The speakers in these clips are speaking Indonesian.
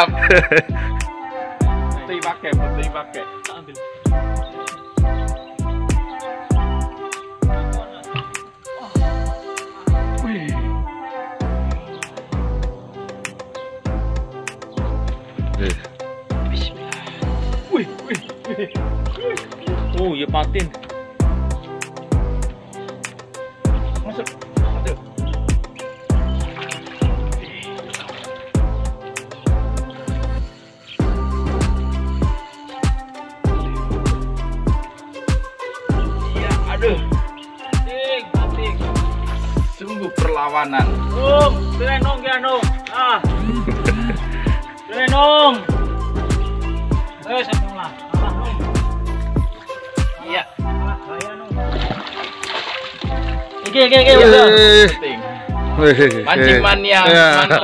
Mantap. Putih pakai. Ambil. Bismillah. Wih. Oh, ya patin. Masuk. Aduh. Iya, aduh. Pating. Sungguh perlawanan. Keren dong. Keren dong. Sampai lah. Iya. Gaya dong. Oke, udah. Penting. Mancing mania, mantap.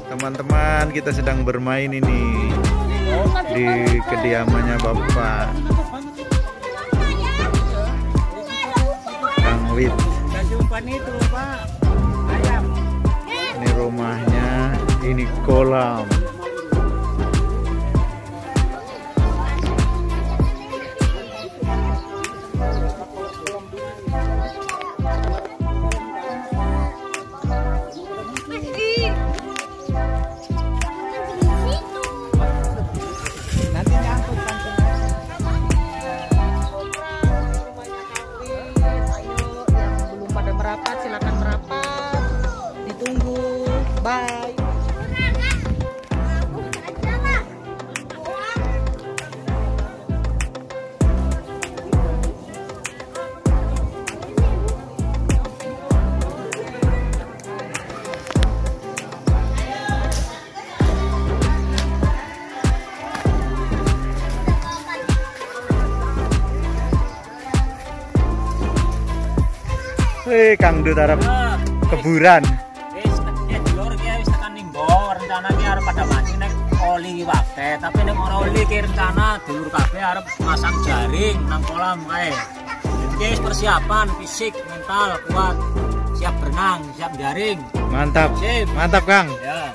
Teman-teman, kita sedang bermain ini di kediamannya Bapak Kang Wit. Ini rumahnya, ini kolam. Silakan merapat, ditunggu. Bye. Kang Dut arep keburan. Wis tekan nimbo rencananya arep pada mancing nek oli wae, tapi nek ora oli ki rencana dulur kabeh arep masang jaring nang kolam kae. Jadi persiapan fisik, mental kuat, siap berenang, siap jaring. Mantap. Sip. Mantap, Kang. Ya.